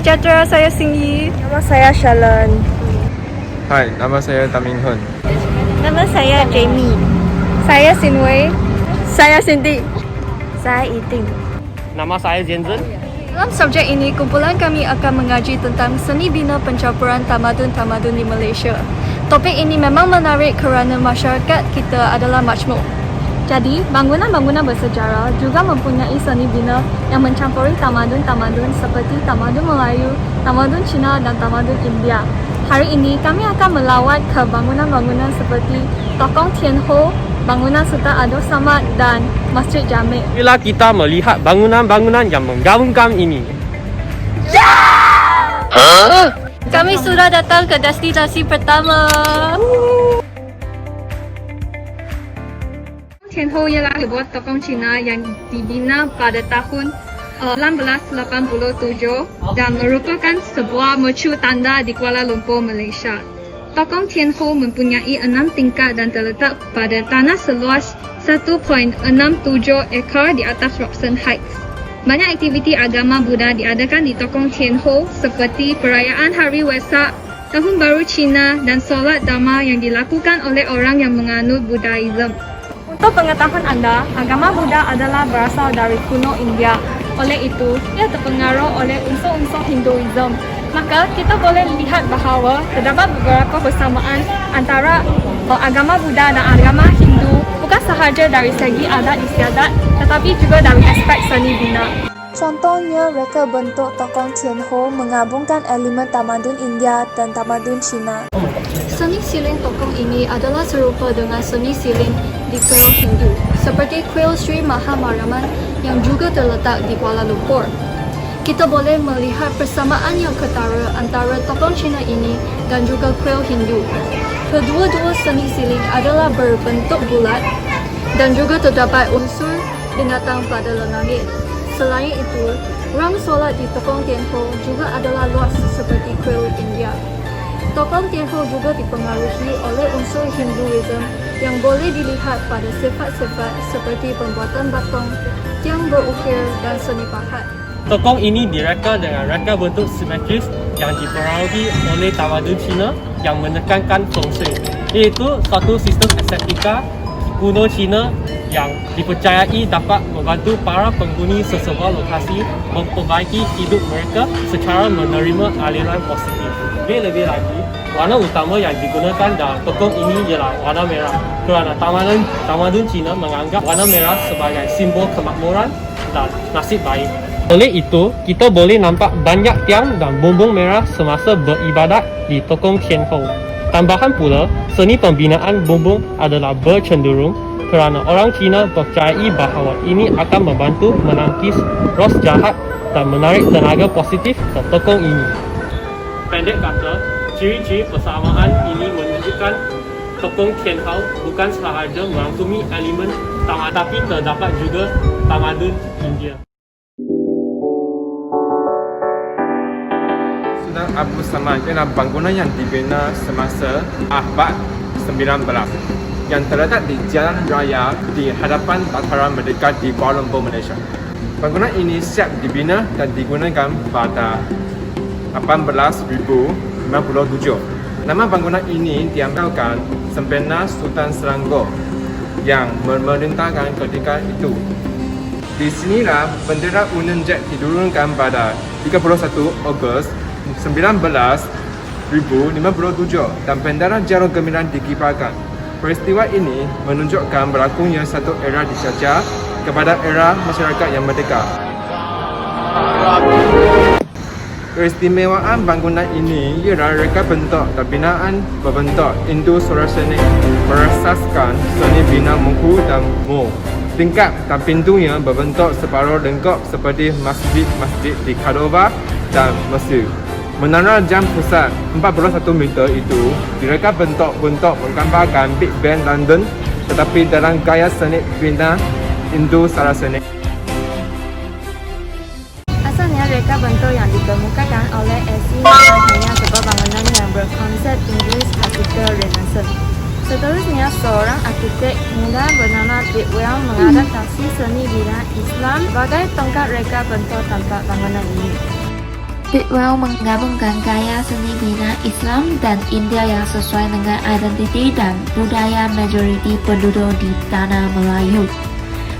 sejahtera, saya Singyi. Nama saya Shalan. Hai, nama saya Tam Min Hun. Nama saya Jamie. Saya Sinwei. Saya Cindy. Saya Iting. Nama saya Jensen. Dalam subjek ini, kumpulan kami akan mengaji tentang seni bina pencampuran tamadun-tamadun di Malaysia. Topik ini memang menarik kerana masyarakat kita adalah majmuk. Jadi, bangunan-bangunan bersejarah juga mempunyai seni bina yang mencampuri tamadun-tamadun seperti tamadun Melayu, tamadun Cina dan tamadun India. Hari ini, kami akan melawat ke bangunan-bangunan seperti Tokong Tian Ho, bangunan Sultan Abdul Samad dan Masjid Jamek. Bila kita melihat bangunan-bangunan yang menggabungkan ini. Kami sudah datang ke destinasi pertama. Tian Ho ialah sebuah tokong Cina yang dibina pada tahun 1887 dan merupakan sebuah mercu tanda di Kuala Lumpur, Malaysia. Tokong Tian Ho mempunyai 6 tingkat dan terletak pada tanah seluas 1.67 ekar di atas Robson Heights. Banyak aktiviti agama Buddha diadakan di Tokong Tian Ho seperti perayaan Hari Wesak, Tahun Baru Cina dan solat Dhamma yang dilakukan oleh orang yang menganut Buddhism. Untuk pengetahuan anda, agama Buddha adalah berasal dari kuno India. Oleh itu, ia terpengaruh oleh unsur-unsur Hinduism. Maka, kita boleh lihat bahawa terdapat beberapa persamaan antara agama Buddha dan agama Hindu, bukan sahaja dari segi adat istiadat, tetapi juga dari aspek seni bina. Contohnya, reka bentuk Tokong Tian Ho menggabungkan elemen tamadun India dan tamadun Cina. Seni siling tokong ini adalah serupa dengan seni siling di kuil Hindu, seperti kuil Sri Mahamariamman yang juga terletak di Kuala Lumpur. Kita boleh melihat persamaan yang ketara antara tokong Cina ini dan juga kuil Hindu. Kedua-dua seni siling adalah berbentuk bulat dan juga terdapat unsur binatang pada langit. Selain itu, rang solat di Tokong Tian Ho juga adalah luas seperti kuil India. Tokong Tian Ho juga dipengaruhi oleh unsur Hinduism yang boleh dilihat pada sifat-sifat seperti pembuatan batong, tiang berukir dan seni pahat. Tokong ini direka dengan reka bentuk simetris yang dipengaruhi oleh tamadun Cina yang menekankan feng shui, iaitu satu sistem estetika kuno Cina yang dipercayai dapat membantu para penghuni sesebuah lokasi memperbaiki hidup mereka secara menerima aliran positif. Lebih lagi, warna utama yang digunakan dalam tokong ini ialah warna merah kerana tamadun Cina menganggap warna merah sebagai simbol kemakmuran dan nasib baik. Oleh itu, kita boleh nampak banyak tiang dan bumbung merah semasa beribadat di Tokong Tian Ho. Tambahan pula, seni pembinaan bumbung adalah bercenderung kerana orang Cina percayai bahawa ini akan membantu menangkis roh jahat dan menarik tenaga positif ke tokong ini. Pendek kata, ciri-ciri persamaan ini menunjukkan Tokong Tian Ho bukan sahaja merangkumi elemen tamadun, tapi terdapat juga tamadun India. Sultan Abdul Samad ialah bangunan yang dibina semasa Abad 19 yang terletak di Jalan Raya di hadapan Dataran Merdeka di Kuala Lumpur, Malaysia. Bangunan ini siap dibina dan digunakan pada 1857. Nama bangunan ini diambilkan sempena Sultan Selangor yang memerintahkan ketika itu. Di sinilah bendera Union Jack diturunkan pada 31 Ogos 1957 dan bendera Jarum Gemilang dikibarkan. Peristiwa ini menunjukkan berlakunya satu era dijajah kepada era masyarakat yang merdeka. Keistimewaan bangunan ini ialah reka bentuk dan binaan berbentuk Indo-Surasenik berasaskan seni bina Mongku dan Mo. Tingkap dan pintunya berbentuk separuh lengkap seperti masjid-masjid di Cordova dan Mesir. Menara jam pusat 41 meter itu direka bentuk-bentuk menggambarkan Big Ben London tetapi dalam gaya seni bina Indo-Sarasenik. Asalnya reka bentuk yang dikemukakan oleh SI hanya sebuah bangunan yang berkonsep Inggris klasikal Renaissance. Seterusnya, seorang arkitek muda bernama Bidwell mengadaptasi seni bina Islam sebagai tongkat reka bentuk tampak bangunan ini. Whitwell menggabungkan gaya seni bina Islam dan India yang sesuai dengan identiti dan budaya majoriti penduduk di tanah Melayu.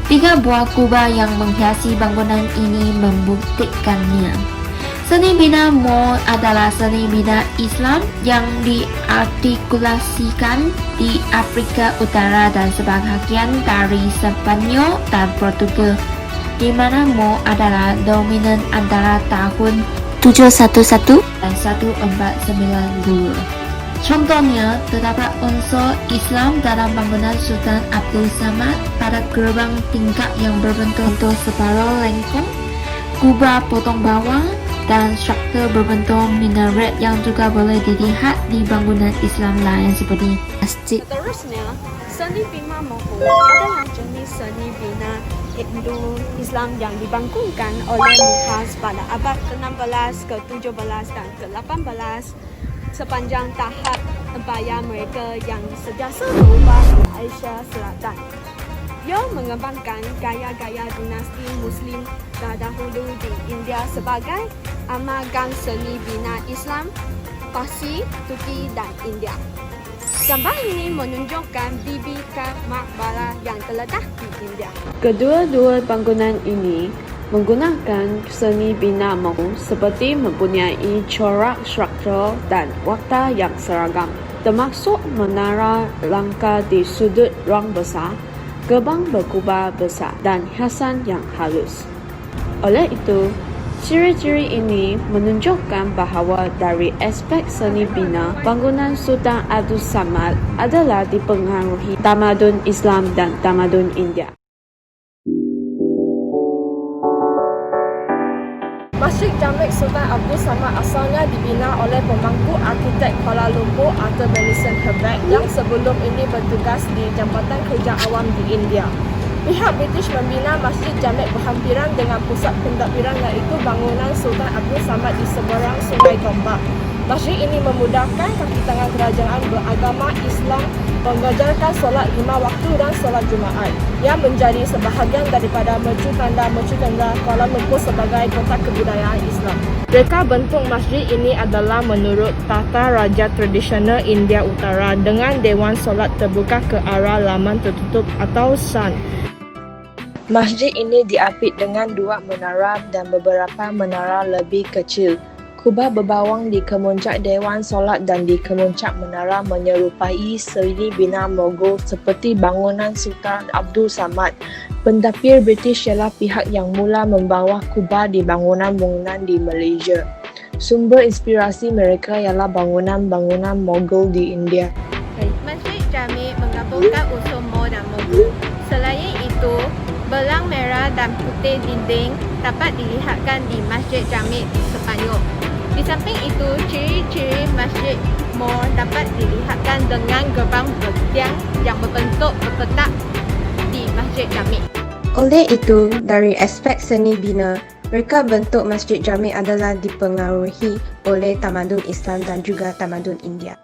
3 buah kubah yang menghiasi bangunan ini membuktikannya. Seni bina Moor adalah seni bina Islam yang diartikulasikan di Afrika Utara dan sebahagian dari Spanyol dan Portugal, di mana Moor adalah dominan antara tahun 711 dan 1492. Contohnya, terdapat unsur Islam dalam bangunan Sultan Abdul Samad pada gerbang tingkap yang berbentuk separuh lengkung, kubah potong bawah, dan struktur berbentuk minaret yang juga boleh dilihat di bangunan Islam lain seperti masjid. Seterusnya, seni bina Moor adalah jenis seni bina Hindu-Islam yang dibangunkan oleh Mughals pada abad ke-16, ke-17 dan ke-18 sepanjang tahap empayar mereka yang sentiasa berubah di Asia Selatan. Ia mengembangkan gaya-gaya dinasti Muslim terdahulu di India sebagai amalgam seni bina Islam, Parsi, Turki dan India. Gambar ini menunjukkan Bibika Maqbarah yang terletak di India. Kedua-dua bangunan ini menggunakan seni bina Moor seperti mempunyai corak struktur dan watak yang seragam, termasuk menara langkah di sudut ruang besar, gerbang berkubah besar dan hiasan yang halus. Oleh itu, ciri-ciri ini menunjukkan bahawa dari aspek seni bina, bangunan Sultan Abdul Samad adalah dipengaruhi tamadun Islam dan tamadun India. Masjid Jamek Sultan Abdul Samad asalnya dibina oleh pemangku arkitek Kuala Lumpur Arthur Benison Herbert yang sebelum ini bertugas di Jambatan Kerja Awam di India. Pihak British membina Masjid Jamek berhampiran dengan pusat pentadbiran iaitu bangunan Sultan Abdul Samad di seberang Sungai Tombak. Masjid ini memudahkan kaki tangan kerajaan beragama Islam mengajarkan solat 5 waktu dan solat Jumaat yang menjadi sebahagian daripada mercu tanda Kuala Lumpur sebagai kota kebudayaan Islam. Reka bentuk masjid ini adalah menurut tata raja tradisional India Utara dengan dewan solat terbuka ke arah laman tertutup atau san. Masjid ini diapit dengan 2 menara dan beberapa menara lebih kecil. Kubah berbawang di kemuncak Dewan Solat dan di kemuncak menara menyerupai seni bina Mughal seperti bangunan Sultan Abdul Samad. Pentadbir British ialah pihak yang mula membawa kubah di bangunan-bangunan di Malaysia. Sumber inspirasi mereka ialah bangunan-bangunan Mughal di India. Masjid Jamek menggabungkan unsur Moor dan Mughal. Selain itu, belang merah dan putih dinding dapat dilihatkan di Masjid Jamek di Sepanyol. Di samping itu, ciri-ciri Masjid Moor dapat dilihatkan dengan gerbang bertiang yang berbentuk berpetak di Masjid Jamek. Oleh itu, dari aspek seni bina, reka bentuk Masjid Jamek adalah dipengaruhi oleh tamadun Islam dan juga tamadun India.